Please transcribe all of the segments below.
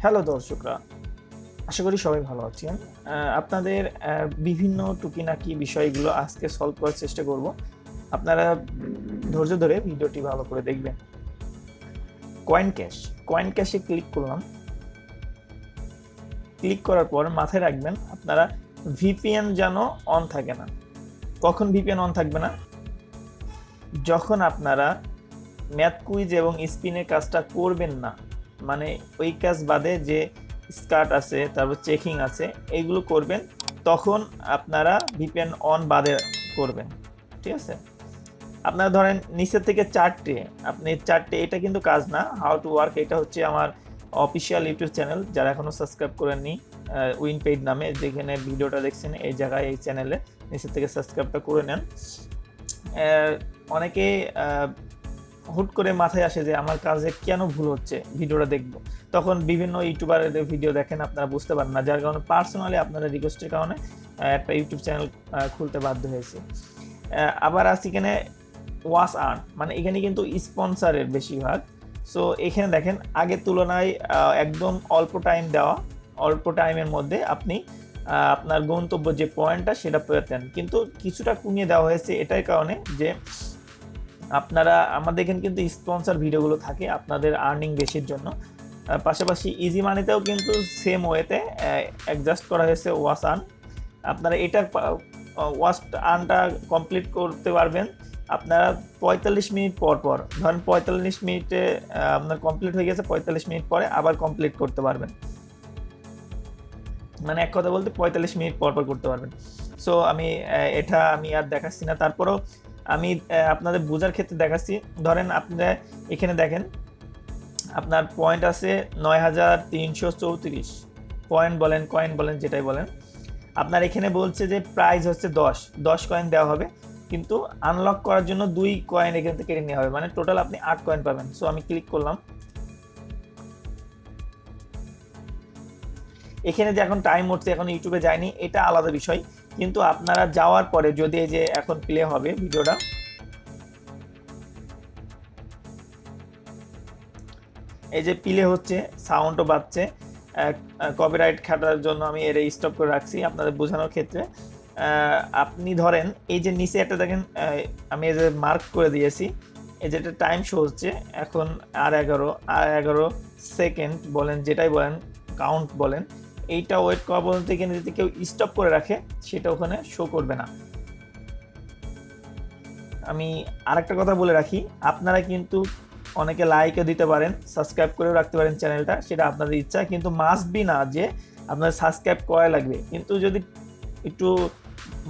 Hello দর্শকরা, আশা করি সবাই ভালো আছেন। আপনাদের বিভিন্ন টুকিনাকি বিষয়গুলো আজকে সলভ করার চেষ্টা করব। আপনারা ধৈর্য ধরে ভিডিওটি ভালো করে দেখবেন। কয়েন ক্যাশে ক্লিক করলাম। ক্লিক করার পর মাথায় রাখবেন আপনারা ভিপিএন যেন অন থাকে না। কখন ভিপিএন অন থাকবে না? যখন আপনারা ম্যাথ কুইজ এবং স্পিনের কাজটা করবেন না, মানে ওই কাজ বাদে যে স্কার্ট আছে, তারপর চেকিং আছে, এইগুলো করবেন, তখন আপনারা ভিপিএন অন বাদে করবেন। ঠিক আছে? আপনারা ধরেন নিচের থেকে চারটে, এটা কিন্তু কাজ না। হাউ টু ওয়ার্ক, এটা হচ্ছে আমার অফিসিয়াল ইউটিউব চ্যানেল। যারা এখনো সাবস্ক্রাইব করেননি, উইনপেইড নামে যেখানে ভিডিওটা দেখছেন, এই জায়গায় এই চ্যানেলে নিচের থেকে সাবস্ক্রাইবটা করে নেন। অনেকে হুট করে মাথায় আসে যে আমার কাজে কেন ভুল হচ্ছে, ভিডিওটা দেখবো। তখন বিভিন্ন ইউটিউবারদের ভিডিও দেখেন, আপনারা বুঝতে পারেন না, যার কারণে পার্সোনালি আপনাদের রিকোয়েস্টের কারণে একটা ইউটিউব চ্যানেল খুলতে বাধ্য হয়েছে। আবার আছে এখানে ওয়াচ আর্ন, মানে এখানে কিন্তু স্পন্সরের বেশিরভাগ। সো এখানে দেখেন আগের তুলনায় একদম অল্প টাইম দেওয়া, অল্প টাইমের মধ্যে আপনি আপনার গন্তব্য যে পয়েন্টটা সেটা পেতেন, কিন্তু কিছুটা কমিয়ে দেওয়া হয়েছে এটার কারণে যে আপনারা আমাদের এখানে কিন্তু স্পন্সর ভিডিওগুলো থাকে আপনাদের আর্নিং বেশির জন্য। পাশাপাশি ইজি মানিতেও কিন্তু সেম ওয়েতে অ্যাডজাস্ট করা হয়েছে ওয়াচ আর্ন। আপনারা এটার ওয়াচ আর্নটা কমপ্লিট করতে পারবেন আপনারা 45 মিনিট পর পর। ধরেন 45 মিনিটে আপনার কমপ্লিট হয়ে গেছে, 45 মিনিট পরে আবার কমপ্লিট করতে পারবেন। মানে এক কথা বলতে 45 মিনিট পর পর করতে পারবেন। সো আমি আর দেখাচ্ছি না, তারপরেও আমি আপনাদের বোঝার ক্ষেত্রে দেখাচ্ছি। ধরেন আপনারা এখানে দেখেন আপনার পয়েন্ট আছে 9334 পয়েন্ট বলেন, কয়েন বলেন, যেটাই বলেন। আপনার এখানে বলছে যে প্রাইস হচ্ছে 10 কয়েন দেওয়া হবে, কিন্তু আনলক করার জন্য 2 কয়েন এখান থেকে কেটে নেওয়া হবে, মানে টোটাল আপনি 8 কয়েন পাবেন। সো আমি ক্লিক করলাম। এখানে যে এখন টাইম উঠছে, এখন ইউটিউবে যায়নি, এটা আলাদা বিষয়। কিন্তু আপনারা যাওয়ার পরে যদি এই যে এখন প্লে হবে ভিডিওটা, এই যে প্লে হচ্ছে, সাউন্ডও বাজছে, কপিরাইট খাটার জন্য আমি এর স্টপ করে রাখছি আপনাদের বোঝানোর ক্ষেত্রে। আপনি ধরেন এই যে নিচে একটা দেখেন, আমি এই যে মার্ক করে দিয়েছি, এই যেটা টাইম শো হচ্ছে এখন আর 11 সেকেন্ড বলেন, যেটাই বলেন, কাউন্ট বলেন, এইটা ওয়েট করা পর্যন্ত এখানে যদি কেউ স্টপ করে রাখে সেটা ওখানে শো করবে না। আমি আরেকটা কথা বলে রাখি, আপনারা কিন্তু অনেকে লাইকও দিতে পারেন, সাবস্ক্রাইব করেও রাখতে পারেন চ্যানেলটা, সেটা আপনাদের ইচ্ছা, কিন্তু মাস্ট বি না যে আপনার সাবস্ক্রাইব করা লাগবে। কিন্তু যদি একটু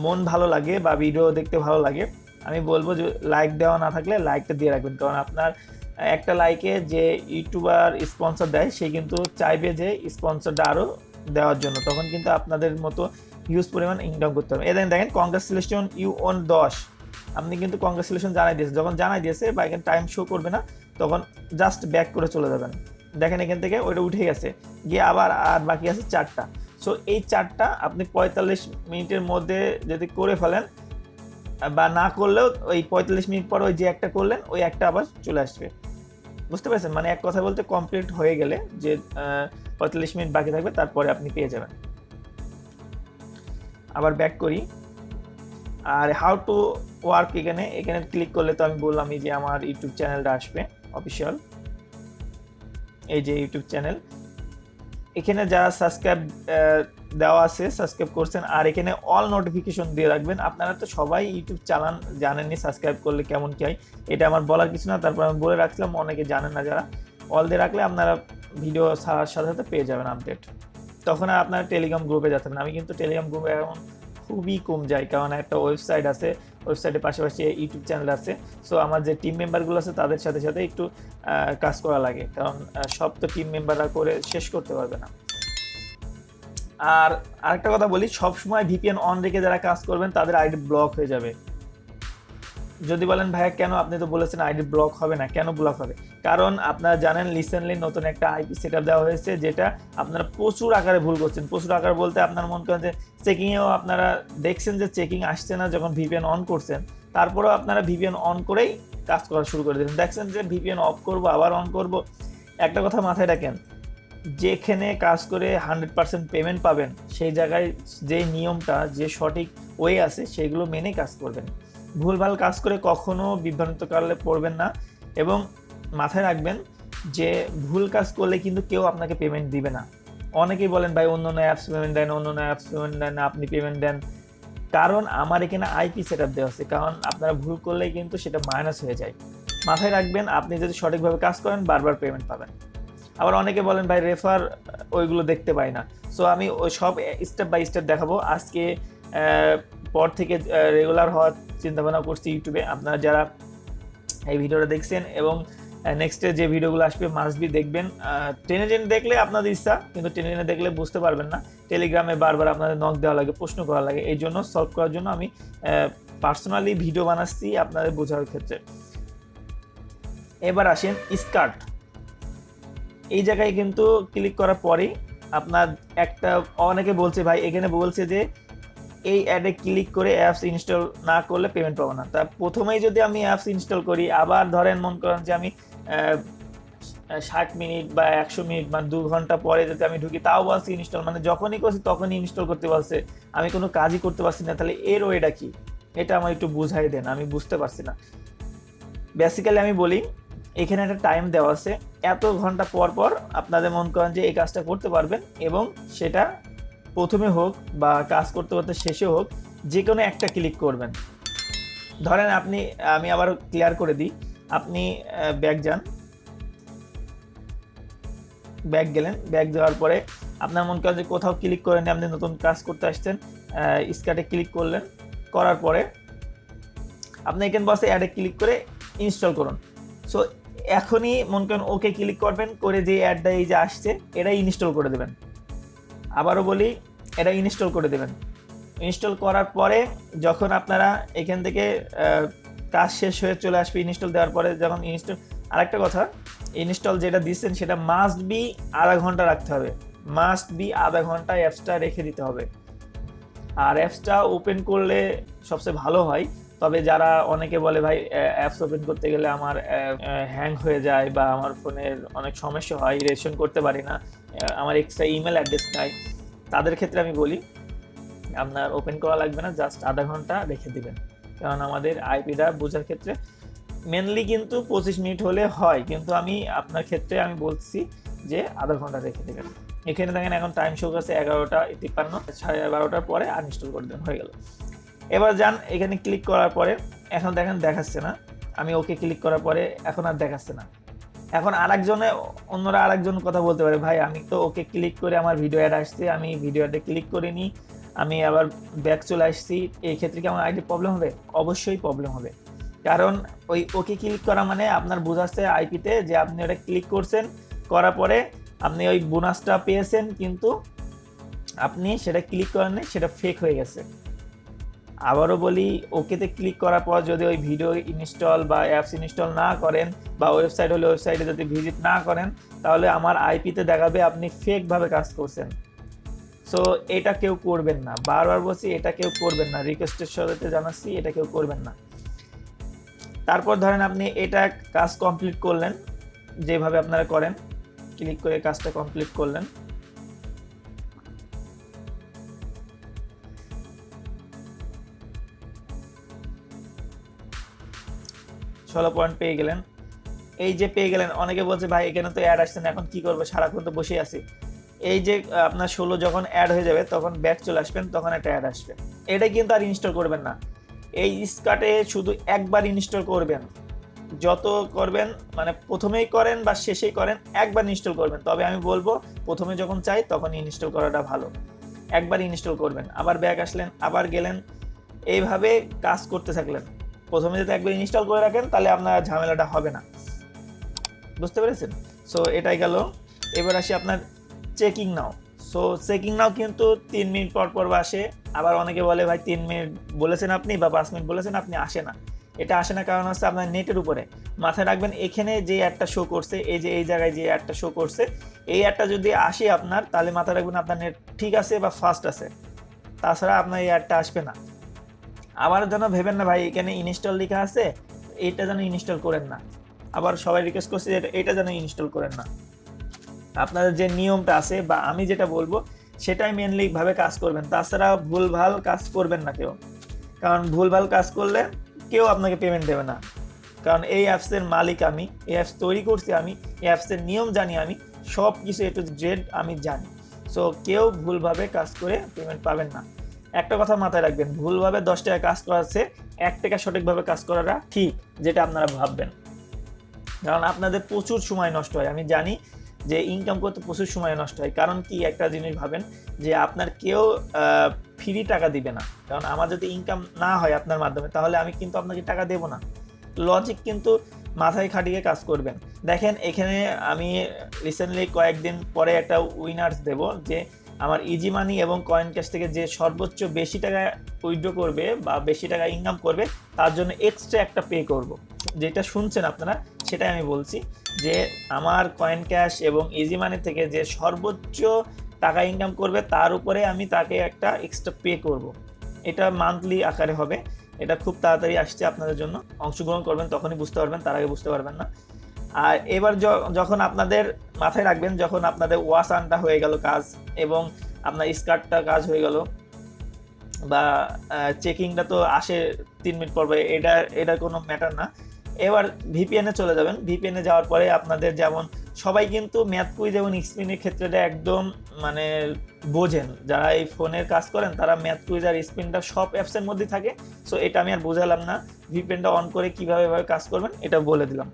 মন ভালো লাগে বা ভিডিও দেখতে ভালো লাগে, আমি বলবো যে লাইক দেওয়া না থাকলে লাইকটা দিয়ে রাখবেন, কারণ আপনার একটা লাইকে যে ইউটিউবার স্পন্সর দেয় সে কিন্তু চাইবে যে স্পন্সরটা আরও দেওয়ার জন্য, তখন কিন্তু আপনাদের মতো হিউজ পরিমাণ ইনকাম করতে হবে। এখানে দেখেন কংগ্রাচুলেশন ইউ ওন 10, আপনি কিন্তু কংগ্রাচুলেশন জানাই দিয়েছে। যখন জানাই দিয়েছে বা এখানে টাইম শো করবে না, তখন জাস্ট ব্যাক করে চলে যাবেন। দেখেন এখান থেকে ওইটা উঠে গেছে, গিয়ে আবার আর বাকি আছে 4টা। সো এই 4টা আপনি 45 মিনিটের মধ্যে যদি করে ফেলেন, বা না করলেও ওই 45 মিনিট পর ওই যে একটা করলেন ওই একটা আবার চলে আসবে। বুঝতে পারছেন? মানে এক কথা বলতে কমপ্লিট হয়ে গেলে যে 45 মিনিট বাকি থাকবে, তারপরে আপনি পেয়ে যাবেন। আবার ব্যাক করি। আর হাউ টু ওয়ার্ক, এখানে ক্লিক করলে তো আমি বললাম এই যে আমার ইউটিউব চ্যানেলটা আসবে অফিসিয়াল, এই যে ইউটিউব চ্যানেল। এখানে যারা সাবস্ক্রাইব দেওয়া আছে, সাবস্ক্রাইব করছেন, আর এখানে অল নোটিফিকেশন দিয়ে রাখবেন। আপনারা তো সবাই ইউটিউব চালান, জানেননি সাবস্ক্রাইব করলে কেমন কি হয়, এটা আমার বলার কিছু না, তারপর আমি বলে রাখছিলাম, অনেকে জানেন না। যারা অল দিয়ে রাখলে আপনারা ভিডিও ছাড়ার সাথে সাথে পেয়ে যাবেন আপডেট। তখন আর আপনারা টেলিগ্রাম গ্রুপে যেতেন না। আমি কিন্তু টেলিগ্রাম গ্রুপে এখন খুবই কম যাই, কারণ একটা ওয়েবসাইট আছে, ওয়েবসাইটের পাশাপাশি ইউটিউব চ্যানেল আছে। সো আমার যে টিম মেম্বারগুলো আছে তাদের সাথে সাথে একটু কাজ করা লাগে, কারণ সব তো টিম মেম্বাররা করে শেষ করতে পারবে না। আর আরেকটা কথা বলি, সবসময় ভিপিএন অন রেখে যারা কাজ করবেন তাদের আইডি ব্লক হয়ে যাবে। যদি বলেন ভাইয়া কেন, আপনি তো বলেছেন আইডি ব্লক হবে না, কেন ব্লক হবে? কারণ আপনারা জানেন রিসেন্টলি নতুন একটা আইপি সেটআপ দেওয়া হয়েছে, যেটা আপনারা প্রচুর আকারে ভুল করছেন। প্রচুর আকার বলতে আপনার মনে করেন যে চেকিংয়েও আপনারা দেখছেন যে চেকিং আসছে না যখন ভিপিএন অন করছেন, তারপরেও আপনারা ভিপিএন অন করেই কাজ করা শুরু করে দিয়েছেন। দেখছেন যে ভিপিএন অফ করব, আবার অন করব। একটা কথা মাথায় রাখেন, যেখানে কাজ করে 100% পেমেন্ট পাবেন সেই জায়গায় যে নিয়মটা, যে সঠিক ওয়ে আছে সেগুলো মেনে কাজ করবেন। ভুলভাল কাজ করে কখনো বিভ্রান্ত কালে পড়বেন না, এবং মাথায় রাখবেন যে ভুল কাজ করলে কিন্তু কেউ আপনাকে পেমেন্ট দিবে না। অনেকেই বলেন ভাই অন্য অ্যাপস পেমেন্ট দেন, অন্য অ্যাপস পেমেন্ট দেন, আপনি পেমেন্ট দেন। কারণ আমার এখানে আইপি সেট আপ দেওয়া আছে, কারণ আপনারা ভুল করলেই কিন্তু সেটা মাইনাস হয়ে যায়। মাথায় রাখবেন আপনি যদি সঠিকভাবে কাজ করেন বারবার পেমেন্ট পাবেন। আবার অনেকে বলেন ভাই রেফার ওইগুলো দেখতে পাই না। সো আমি ওই সব স্টেপ বাই স্টেপ দেখাবো। আজকে পর থেকে রেগুলার হওয়ার চিন্তাভাবনা করছি ইউটিউবে। আপনারা যারা এই ভিডিওটা দেখছেন এবং নেক্সটে যে ভিডিওগুলো আসবে মাস্ট বি দেখবেন। টেনে টেনে দেখলে আপনাদের ইচ্ছা, কিন্তু টেনে টেনে দেখলে বুঝতে পারবেন না। টেলিগ্রামে বারবার আপনাদের নক দেওয়া লাগে, প্রশ্ন করা লাগে, এই জন্য সলভ করার জন্য আমি পার্সোনালি ভিডিও বানাচ্ছি আপনাদের বোঝার ক্ষেত্রে। এবার আসেন স্কার্ট। এই জায়গায় কিন্তু ক্লিক করার পরেই আপনার একটা, অনেকে বলছে ভাই এখানে বলছে যে এই অ্যাডে ক্লিক করে অ্যাপস ইনস্টল না করলে পেমেন্ট পাবো না। তা প্রথমেই যদি আমি অ্যাপস ইনস্টল করি, আবার ধরেন মন করেন যে আমি 60 মিনিট বা 100 মিনিট বা 2 ঘন্টা পরে যদি আমি ঢুকি তাও বলছি ইনস্টল, মানে যখনই করছি তখনই ইনস্টল করতে বলছে, আমি কোনো কাজই করতে পারছি না। তাহলে এর ওয়েটা কি, এটা আমার একটু বুঝাই দেন, আমি বুঝতে পারছি না। বেসিক্যালি আমি বলি, এখানে একটা টাইম দেওয়া আছে, এত ঘন্টা পর পর আপনাদের মন করেন যে এই কাজটা করতে পারবেন, এবং সেটা প্রথমে হোক বা কাজ করতে করতে শেষে হোক, যে কোনো একটা ক্লিক করবেন। ধরেন আমি আবার ক্লিয়ার করে দিই, আপনি ব্যাক যান, ব্যাক গেলেন, ব্যাক যাওয়ার পরে আপনার মন করেন যে কোথাও ক্লিক করেন, আপনি নতুন কাজ করতে আসছেন, স্কার্টে ক্লিক করলেন, করার পরে আপনি এখানে বসে অ্যাডে ক্লিক করে ইনস্টল করুন। সো এখনই মন করেন ওকে ক্লিক করবেন, করে যে অ্যাডটা এই যে আসছে এটা ইনস্টল করে দেবেন। আবারও বলি, এটা ইনস্টল করে দেবেন। ইনস্টল করার পরে যখন আপনারা এখান থেকে কাজ শেষ হয়ে চলে আসবে, ইনস্টল দেওয়ার পরে যখন ইনস্টল, আরেকটা কথা, ইনস্টল যেটা দিচ্ছেন সেটা মাস্ট বি আধা ঘন্টা রাখতে হবে, মাস্ট বি আধা ঘন্টা অ্যাপসটা রেখে দিতে হবে। আর অ্যাপসটা ওপেন করলে সবচেয়ে ভালো হয়। তবে যারা অনেকে বলে ভাই অ্যাপস ওপেন করতে গেলে আমার হ্যাং হয়ে যায় বা আমার ফোনের অনেক সমস্যা হয়, রেজিস্ট্রেশন করতে পারি না, আমার এক্সট্রা ইমেল অ্যাড্রেস নাই, তাদের ক্ষেত্রে আমি বলি আপনার ওপেন করা লাগবে না, জাস্ট আধা ঘন্টা রেখে দিবেন। কারণ আমাদের আইপিটা বোঝার ক্ষেত্রে মেনলি কিন্তু 25 মিনিট হলে হয়, কিন্তু আমি আপনার ক্ষেত্রে আমি বলছি যে আধা ঘন্টা রেখে দেবেন। এখানে দেখেন এখন টাইম শো করছে 11:53, 12:30 পরে আনইনস্টল করে দেবেন, হয়ে গেল। এবার যান, এখানে ক্লিক করার পরে এখন দেখেন দেখাচ্ছে না, আমি ওকে ক্লিক করার পরে এখন আর দেখাচ্ছে না। এখন অন্যরা আরেকজন কথা বলতে পারে, ভাই আমি তো ওকে ক্লিক করে আমার ভিডিও অ্যাড আসছে, আমি ভিডিও অ্যাডে ক্লিক করিনি, আমি আবার ব্যাক চলে আসছি, এই ক্ষেত্রে কি আমার আইডি প্রবলেম হবে? অবশ্যই প্রবলেম হবে। কারণ ওই ওকে ক্লিক করা মানে আপনার বোঝাচ্ছে আইপিতে যে আপনি ওটা ক্লিক করছেন, করার পরে আপনি ওই বোনাসটা পেয়েছেন, কিন্তু আপনি সেটা ক্লিক করেন নাই, সেটা ফেক হয়ে গেছে। আবারও বলি, ওকেতে ক্লিক করার পর যদি ওই ভিডিও ইনস্টল বা অ্যাপস ইনস্টল না করেন, বা ওয়েবসাইট হলে ওয়েবসাইটে যদি ভিজিট না করেন, তাহলে আমার আইপিতে দেখাবে আপনি ফেকভাবে কাজ করছেন। সো এটা কেউ করবেন না, বারবার বলছি এটা কেউ করবেন না, রিকোয়েস্টের সাথে জানাচ্ছি এটা কেউ করবেন না। তারপর ধরেন আপনি এটা কাজ কমপ্লিট করলেন, যেভাবে আপনারা করেন, ক্লিক করে কাজটা কমপ্লিট করলেন, ষোলো পয়েন্ট পেয়ে গেলেন। এই যে পেয়ে গেলেন, অনেকে বলছে ভাই এখানে তো অ্যাড আসছে না, এখন কি করবো, সারাক্ষণ তো বসে আছি। এই যে আপনার 16 যখন অ্যাড হয়ে যাবে তখন ব্যাক চলে আসবেন, তখন একটা অ্যাড আসবে, এটা কিন্তু আর ইনস্টল করবেন না। এই স্কার্টে শুধু একবার ইনস্টল করবেন, যত করবেন মানে প্রথমেই করেন বা শেষেই করেন, একবার ইনস্টল করবেন। তবে আমি বলবো প্রথমে যখন চাই তখন ইনস্টল করাটা ভালো, একবার ইনস্টল করবেন, আবার ব্যাক আসলেন, আবার গেলেন, এইভাবে কাজ করতে থাকলেন। প্রথমে যদি একবার ইনস্টল করে রাখেন তাহলে আপনার ঝামেলাটা হবে না, বুঝতে পেরেছেন? সো এটাই গেল। এবার আসি আপনার চেকিং নাও। সো চেকিং নাও কিন্তু 3 মিনিট পর পর আসে। আবার অনেকে বলে ভাই 3 মিনিট বলেছেন আপনি বা 5 মিনিট বলেছেন আপনি, আসে না। এটা আসে না কারণ হচ্ছে আপনার নেটের উপরে। মাথায় রাখবেন এখানে যে অ্যাডটা শো করছে, এই যে এই জায়গায় যে অ্যাডটা শো করছে, এই অ্যাডটা যদি আসে আপনার, তাহলে মাথায় রাখবেন আপনার নেট ঠিক আছে বা ফাস্ট আছে, তাছাড়া আপনার এই অ্যাডটা আসবে না। আবার যেন ভেবেন না ভাই এখানে ইনস্টল লেখা আছে, এইটা যেন ইনস্টল করেন না। আবার সবাই রিকোয়েস্ট করছে এটা যেন ইনস্টল করেন না। আপনাদের যে নিয়মটা আছে বা আমি যেটা বলবো সেটাই মেনলি ভাবে কাজ করবেন, তাছাড়া ভুলভাল কাজ করবেন না কেউ, কারণ ভুলভাল কাজ করলে কেউ আপনাকে পেমেন্ট দেবে না। কারণ এই অ্যাপসের মালিক আমি, এই অ্যাপস তৈরি করছি আমি, এই অ্যাপসের নিয়ম জানি আমি, সব কিছু A to Z আমি জানি। সো কেউ ভুলভাবে কাজ করে পেমেন্ট পাবেন না। একটা কথা মাথায় রাখবেন, ভুলভাবে 10 টাকা কাজ করাচ্ছে 1 টাকা সঠিকভাবে কাজ করাটা ঠিক, যেটা আপনারা ভাববেন। কারণ আপনাদের প্রচুর সময় নষ্ট হয়, আমি জানি যে ইনকাম করতে প্রচুর সময় নষ্ট হয়। কারণ কি, একটা জিনিস ভাবেন যে আপনার কেউ ফ্রি টাকা দিবে না, কারণ আমার যদি ইনকাম না হয় আপনার মাধ্যমে তাহলে আমি কিন্তু আপনাকে টাকা দেব না। লজিক কিন্তু মাথায় খাটিয়ে কাজ করবেন। দেখেন এখানে আমি রিসেন্টলি কয়েকদিন পরে একটা উইনার্স দেব, যে আমার ইজি মানি এবং কয়েন ক্যাশ থেকে যে সর্বোচ্চ বেশি টাকা উইথড্র করবে বা বেশি টাকা ইনকাম করবে তার জন্য এক্সট্রা একটা পে করব। যেটা শুনছেন আপনারা সেটাই আমি বলছি, যে আমার কয়েন ক্যাশ এবং ইজি মানি থেকে যে সর্বোচ্চ টাকা ইনকাম করবে তার উপরে আমি তাকে একটা এক্সট্রা পে করব। এটা মান্থলি আকারে হবে, এটা খুব তাড়াতাড়ি আসছে আপনাদের জন্য। অংশগ্রহণ করবেন তখনই বুঝতে পারবেন, তার আগে বুঝতে পারবেন না। আর এবার যখন আপনাদের মাথায় রাখবেন, যখন আপনাদের ওয়াশ আনটা হয়ে গেল কাজ এবং আপনার স্কার্টটা কাজ হয়ে গেল বা চেকিংটা তো আসে 3 মিনিট পর, এটা কোনো ম্যাটার না। এবার ভিপিএনে চলে যাবেন। ভিপিএনে যাওয়ার পরে আপনাদের যেমন সবাই কিন্তু ম্যাথ কুইজ এবং স্পিনের ক্ষেত্রেটা একদম মানে বোঝেন, যারা এই ফোনের কাজ করেন তারা ম্যাথ কুইজ আর স্পিনটা সব অ্যাপসের মধ্যেই থাকে। সো এটা আমি আর বোঝালাম না, ভিপিএনটা অন করে কীভাবে কাজ করবেন এটা বলে দিলাম।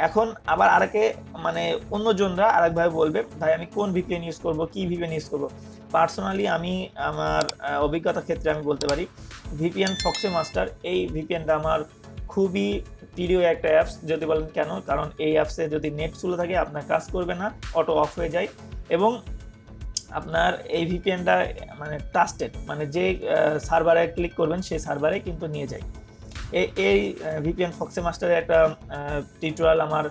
এখন আবার আরেকে মানে অন্যজনরা আরেকভাবে বলবে, ভাই আমি কোন ভিপিএন ইউজ করব, কি ভিপিএন ইউজ করব। পার্সোনালি আমি আমার অভিজ্ঞতার ক্ষেত্রে আমি বলতে পারি ভিপিএন ফক্সি মাস্টার, এই ভিপিএনটা আমার খুবই প্রিয় একটা অ্যাপস। যদি বলেন কেন, কারণ এই অ্যাপসে যদি নেট স্লো থাকে আপনার কাজ করবে না, অটো অফ হয়ে যায়, এবং আপনার এই ভিপিএনটা মানে ট্রাস্টেড, মানে যে সার্ভারে ক্লিক করবেন সেই সার্ভারে কিন্তু নিয়ে যায়। এই ভিপিএন ফক্সি মাস্টারের একটা টিউটোরিয়াল আমার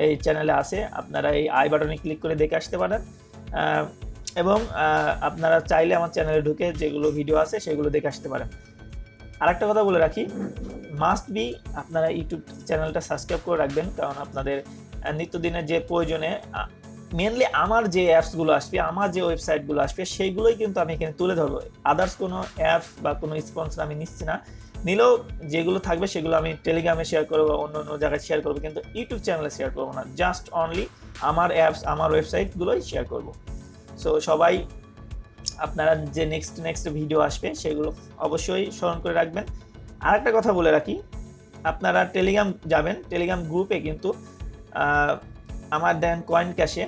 এই চ্যানেলে আছে, আপনারা এই আই বাটনে ক্লিক করে দেখে আসতে পারেন, এবং আপনারা চাইলে আমার চ্যানেলে ঢুকে যেগুলো ভিডিও আছে সেগুলো দেখে আসতে পারেন। আরেকটা কথা বলে রাখি, মাস্ট বি আপনারা ইউটিউব চ্যানেলটা সাবস্ক্রাইব করে রাখবেন, কারণ আপনাদের নিত্যদিনের যে প্রয়োজনে মেনলি আমার যে অ্যাপসগুলো আসবে, আমার যে ওয়েবসাইটগুলো আসবে সেইগুলোই কিন্তু আমি এখানে তুলে ধরবো। আদার্স কোনো অ্যাপস বা কোনো স্পন্সর আমি নিচ্ছি না, নিলেও যেগুলো থাকবে সেগুলো আমি টেলিগ্রামে শেয়ার করবো, অন্য অন্য জায়গায় শেয়ার করবো, কিন্তু ইউটিউব চ্যানেলে শেয়ার করবো না, জাস্ট অনলি আমার অ্যাপস আমার ওয়েবসাইটগুলোই শেয়ার করবো। সো সবাই আপনারা যে নেক্সট ভিডিও আসবে সেগুলো অবশ্যই স্মরণ করে রাখবেন। আরেকটা কথা বলে রাখি, আপনারা টেলিগ্রাম যাবেন, টেলিগ্রাম গ্রুপে কিন্তু আমার দেন কয়েন ক্যাশে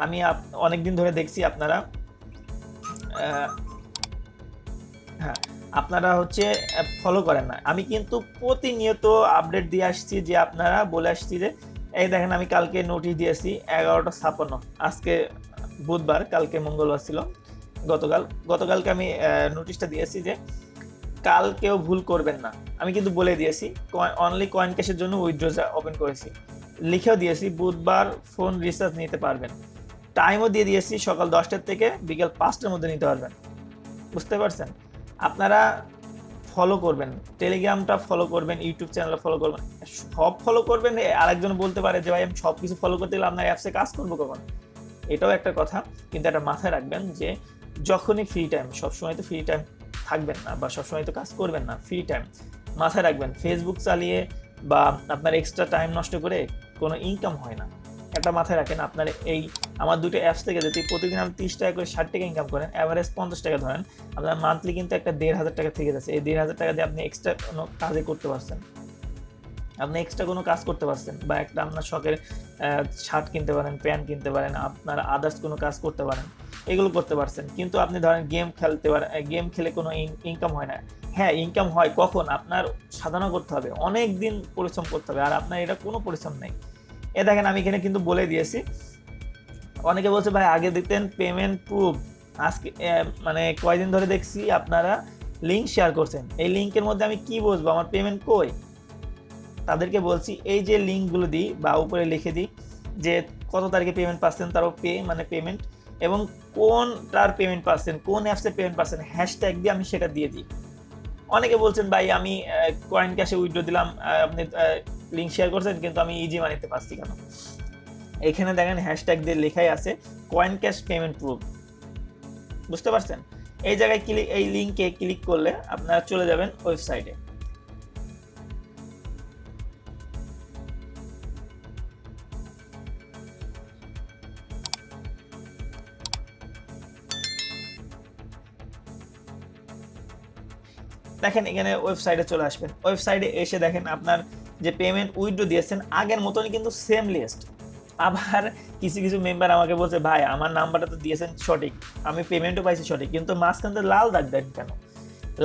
আমি অনেকদিন ধরে দেখছি আপনারা হ্যাঁ আপনারা হচ্ছে ফলো করেন না। আমি কিন্তু প্রতিনিয়ত আপডেট দিয়ে আসছি, যে আপনারা বলে আসছি যে এই দেখেন আমি কালকে নোটিশ দিয়েছি 11:56, আজকে বুধবার, কালকে মঙ্গলবার ছিল, গতকালকে আমি নোটিশটা দিয়েছি যে কাল কেউ ভুল করবেন না। আমি কিন্তু বলে দিয়েছি অনলি কয়েন ক্যাশের জন্য উইথড্র ওপেন করেছি, লিখেও দিয়েছি বুধবার ফোন রিচার্জ নিতে পারবেন, টাইমও দিয়ে দিয়েছি সকাল 10টার থেকে বিকেল 5টার মধ্যে নিতে পারবেন। বুঝতে পারছেন? আপনারা ফলো করবেন, টেলিগ্রামটা ফলো করবেন, ইউটিউব চ্যানেল ফলো করবেন, সব ফলো করবেন। আরেকজন বলতে পারে যে ভাই আমি সব কিছু ফলো করতে গেলে আপনার অ্যাপসে কাজ করবো কখন, এটাও একটা কথা, কিন্তু এটা মাথায় রাখবেন যে যখনই ফ্রি টাইম, সবসময় তো ফ্রি টাইম থাকবেন না বা সবসময় তো কাজ করবেন না, ফ্রি টাইম মাথায় রাখবেন ফেসবুক চালিয়ে বা আপনার এক্সট্রা টাইম নষ্ট করে কোনো ইনকাম হয় না, এটা মাথায় রাখেন। আপনার এই আমার দুটো অ্যাপস থেকে যদি প্রতিদিন আপনি 30 টাকা করে 60 টাকা ইনকাম করেন, অ্যাভারেজ 50 টাকা ধরেন, আপনার মান্থলি কিন্তু একটা 1,500 টাকা থেকে যাচ্ছে। এই 1,500 টাকা দিয়ে আপনি এক্সট্রা কোনো কাজে করতে পারছেন, আপনি এক্সট্রা কোনো কাজ করতে পারছেন, বা একটা আপনার শখের শার্ট কিনতে পারেন, প্যান্ট কিনতে পারেন, আপনার আদার্স কোনো কাজ করতে পারেন, এগুলো করতে পারছেন। কিন্তু আপনি ধরেন গেম খেলতে পারেন, গেম খেলে কোনো ইনকাম হয় না। হ্যাঁ ইনকাম হয়, কখন? আপনার সাধনা করতে হবে, অনেক দিন পরিশ্রম করতে হবে, আর আপনার এটা কোনো পরিশ্রম নেই। দেখেন আমি এখানে কিন্তু বলে দিয়েছি। অনেকে বলছে ভাই আগে দিতেন পেমেন্ট প্রুফ, আজকে মানে কয়দিন ধরে দেখছি আপনারা লিঙ্ক শেয়ার করছেন, এই লিঙ্কের মধ্যে আমি কি বুঝবো আমার পেমেন্ট কই? তাদেরকে বলছি এই যে লিঙ্কগুলো দিই বা উপরে লিখে দিই যে কত তারিখে পেমেন্ট পাচ্ছেন, তারও মানে পেমেন্ট, এবং কোনটার পেমেন্ট পাচ্ছেন, কোন অ্যাপসের পেমেন্ট পাচ্ছেন, হ্যাশট্যাগ দিয়ে আমি সেটা দিয়ে দিই। অনেকে বলছেন ভাই আমি কয়েন ক্যাশে উইথড্র দিলাম, আপনি লিঙ্ক শেয়ার করছেন কিন্তু আমি ইজি মানিতে পাচ্ছি কেন? এখানে দেখেন হ্যাশট্যাগ দিয়ে লেখাই আছে কয়েন ক্যাশ পেমেন্ট প্রুফ, বুঝতে পারছেন? এই জায়গায় এই লিঙ্কে ক্লিক করলে আপনারা চলে যাবেন ওয়েবসাইটে। দেখেন এখানে ওয়েবসাইটে চলে আসবেন। ওয়েবসাইটে এসে দেখেন আপনার যে পেমেন্ট উইথড্র দিয়েছেন আগের মতনই কিন্তু সেম লিস্ট। আবার কিছু কিছু মেম্বার আমাকে বলছে ভাই আমার নাম্বারটা তো দিয়েছেন সঠিক, আমি পেমেন্টও পাইছি সঠিক, কিন্তু মাঝখান থেকে লাল দাগ দেন কেন?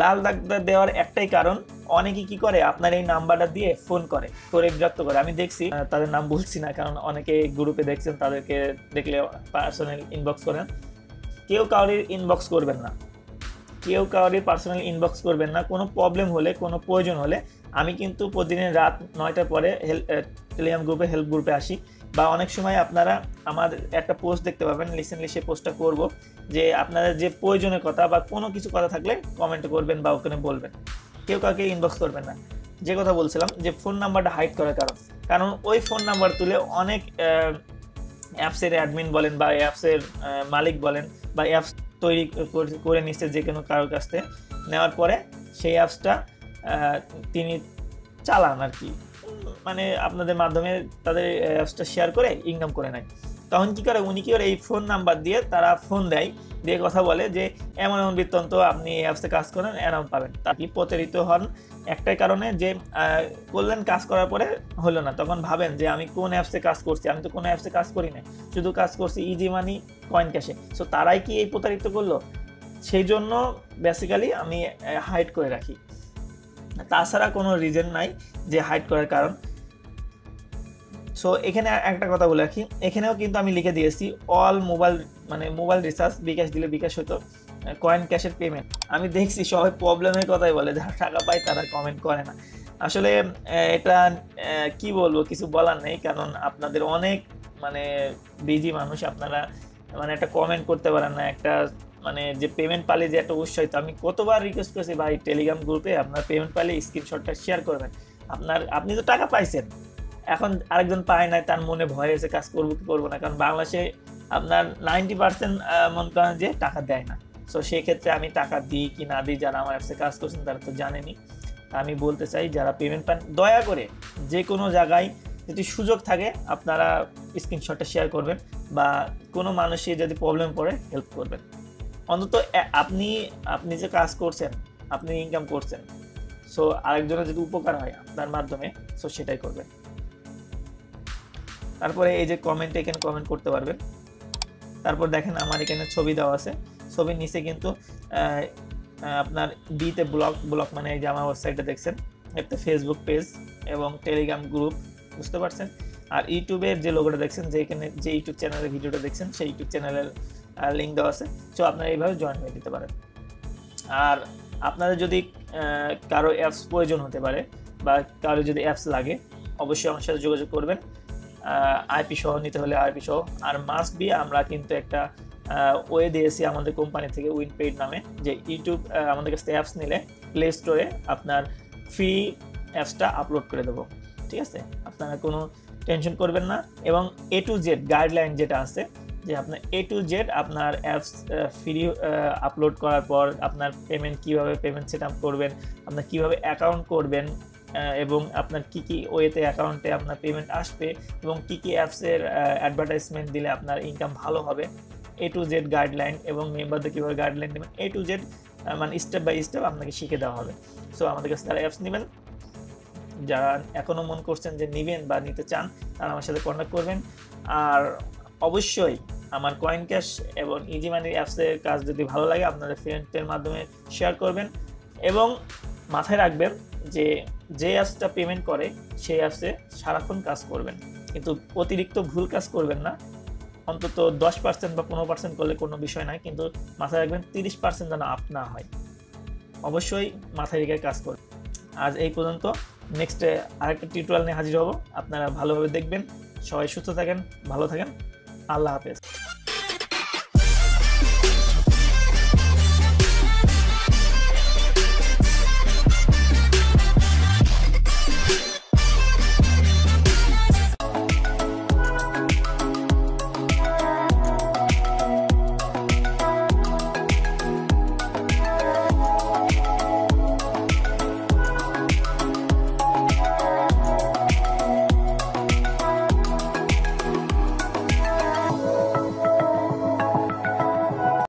লাল দাগ দেওয়ার একটাই কারণ, অনেকে কি করে আপনার এই নাম্বারটা দিয়ে ফোন করে বিরক্ত করে। আমি দেখছি, তাদের নাম বলছি না কারণ অনেকে গ্রুপে দেখছেন, তাদেরকে দেখলে পার্সোনাল ইনবক্স করেন। কেউ কাউরির ইনবক্স করবেন না, কেউ কাউরির পার্সোনাল ইনবক্স করবেন না। কোনো প্রবলেম হলে, কোনো প্রয়োজন হলে আমি কিন্তু প্রতিদিন রাত 9টার পরে টেলিগ্রাম গ্রুপে, হেল্প গ্রুপে আসি, বা অনেক সময় আপনারা আমার একটা পোস্ট দেখতে পাবেন, রিসেন্টলি সেই পোস্টটা করব যে আপনাদের যে প্রয়োজনের কথা বা কোনো কিছু কথা থাকলে কমেন্ট করবেন বা ওখানে বলবেন। কেউ কাউকে ইনবক্স করবেন না। যে কথা বলছিলাম যে ফোন নাম্বারটা হাইড করার কারণ ওই ফোন নাম্বার তুলে অনেক অ্যাপসের অ্যাডমিন বলেন বা অ্যাপসের মালিক বলেন বা অ্যাপস তৈরি করে নিচ্ছে যে কোনো কারোর কাছ থেকে, নেওয়ার পরে সেই অ্যাপসটা তিনি চালান আর কি, মানে আপনাদের মাধ্যমে তাদের অ্যাপসটা শেয়ার করে ইনকাম করে নেয়। তখন কী করে, উনি কী করে, এই ফোন নাম্বার দিয়ে তারা ফোন দেয়, দিয়ে কথা বলে যে এমন এমন বৃত্তান্ত, আপনি এই অ্যাপসে কাজ করেন এরকম পাবেন। তাকে প্রতারিত হন একটাই কারণে যে করলেন, কাজ করার পরে হলো না, তখন ভাবেন যে আমি কোন অ্যাপসে কাজ করছি, আমি তো কোনো অ্যাপসে কাজ করি না, শুধু কাজ করছি ইজি মানি, কয়েন ক্যাশে। সো তারাই কি এই প্রতারিত করলো? সেই জন্য বেসিক্যালি আমি হাইড করে রাখি, তাছাড়া কোনো রিজন নাই যে হাইড করার কারণ। সো এখানে একটা কথা বলে রাখি, এখানেও কিন্তু আমি লিখে দিয়েছি অল মোবাইল রিচার্জ বিকাশ দিলে বিকাশ হতো, কয়েন ক্যাশের পেমেন্ট। আমি দেখছি সবাই প্রবলেমের কথাই বলে, যারা টাকা পায় তারা কমেন্ট করে না। আসলে এটা কি বলবো, কিছু বলার নেই, কারণ আপনাদের অনেক বিজি মানুষ, আপনারা একটা কমেন্ট করতে পারেন না, একটা যে পেমেন্ট পালে যে একটা উৎসাহিত। আমি কতবার রিকোয়েস্ট করেছি ভাই টেলিগ্রাম গ্রুপে আপনার পেমেন্ট পালে স্ক্রিনশটটা শেয়ার করবেন, আপনি তো টাকা পাইছেন, এখন আরেকজন পায় নাই, তার মনে ভয় এসে কাজ করবো কি করবো না, কারণ বাংলাদেশে আপনার 90% মনে করেন যে টাকা দেয় না। সো সেই ক্ষেত্রে আমি টাকা দিই কি না দিই, যারা আমার অ্যাপসে কাজ করছেন তারা তো জানেনি। আমি বলতে চাই যারা পেমেন্ট পান দয়া করে যে কোনো জায়গায় যদি সুযোগ থাকে আপনারা স্ক্রিনশটটা শেয়ার করবেন, বা কোনো মানুষের যদি প্রবলেম পড়ে হেল্প করবেন। অন্তত আপনি যে কাজ করছেন, আপনি ইনকাম করছেন, সো আরেকজনের যদি উপকার হয় আপনার মাধ্যমে, সো সেটাই করবেন। তারপরে এই যে কমেন্টে এখানে কমেন্ট করতে পারবেন। তারপর দেখেন আমার এখানে ছবি দেওয়া আছে, ছবির নিচে কিন্তু আপনার বিতে ব্লক মানে এই যে আমার ওয়েবসাইটটা দেখছেন, একটা ফেসবুক পেজ এবং টেলিগ্রাম গ্রুপ, বুঝতে পারছেন। আর ইউটিউবের যে লোগোটা দেখছেন, যে এখানে যে ইউটিউব চ্যানেলের ভিডিওটা দেখছেন, সেই ইউটিউব চ্যানেলের লিঙ্ক দেওয়া আছে। সো আপনারা এইভাবে জয়েন হয়ে দিতে পারেন। আর আপনাদের যদি কারো অ্যাপস প্রয়োজন হতে পারে বা কারো যদি অ্যাপস লাগে, অবশ্যই আমার সাথে যোগাযোগ করবেন। আইপি সহ নিতে হলে আইপি সহ। আর মাস্ট বি আমরা কিন্তু একটা ওয়ে দিয়েছি আমাদের কোম্পানি থেকে, উইনপেইড নামে, যে ইউটিউব আমাদের কাছ থেকে অ্যাপস নিলে প্লে স্টোরে আপনার ফ্রি অ্যাপসটা আপলোড করে দেবো, ঠিক আছে? আপনারা কোনো টেনশন করবেন না। এবং A to Z গাইডলাইন যেটা আছে, যে আপনার A to Z আপনার অ্যাপস ফ্রি আপলোড করার পর আপনার কীভাবে পেমেন্ট সেট আপ করবেন, আপনার কীভাবে অ্যাকাউন্ট করবেন, এবং আপনার কী কী ওয়েতে অ্যাকাউন্টে আপনার পেমেন্ট আসবে, এবং কী কী অ্যাপসের অ্যাডভার্টাইজমেন্ট দিলে আপনার ইনকাম ভালো হবে, A to Z গাইডলাইন, এবং মেম্বারদের কীভাবে গাইডলাইন দেবেন, A to Z step by step আপনাকে শিখে দেওয়া হবে। সো আমাদের কাছে যারা অ্যাপস নেবেন, যারা এখনও মন করছেন যে নেবেন বা নিতে চান, তারা আমার সাথে কন্ট্যাক্ট করবেন। আর অবশ্যই আমার কয়েন ক্যাশ এবং ইজি মানি অ্যাপসের কাজ যদি ভালো লাগে আপনাদের ফ্রেন্ডদের মাধ্যমে শেয়ার করবেন, এবং মাথায় রাখবেন যে অ্যাপসটা পেমেন্ট করে সেই অ্যাপসে সারাক্ষণ কাজ করবেন, কিন্তু অতিরিক্ত ভুল কাজ করবেন না। অন্তত 10% বা 15% করলে কোনো বিষয় নয়, কিন্তু মাথায় রাখবেন 30% যেন আপ না হয়। অবশ্যই মাথায় রেখে কাজ করবেন। আজ এই পর্যন্ত, নেক্সটে আরেকটা টিউটোরিয়াল নিয়ে হাজির হব। আপনারা ভালোভাবে দেখবেন। সবাই সুস্থ থাকেন, ভালো থাকেন। আল্লাহ হাফেজ।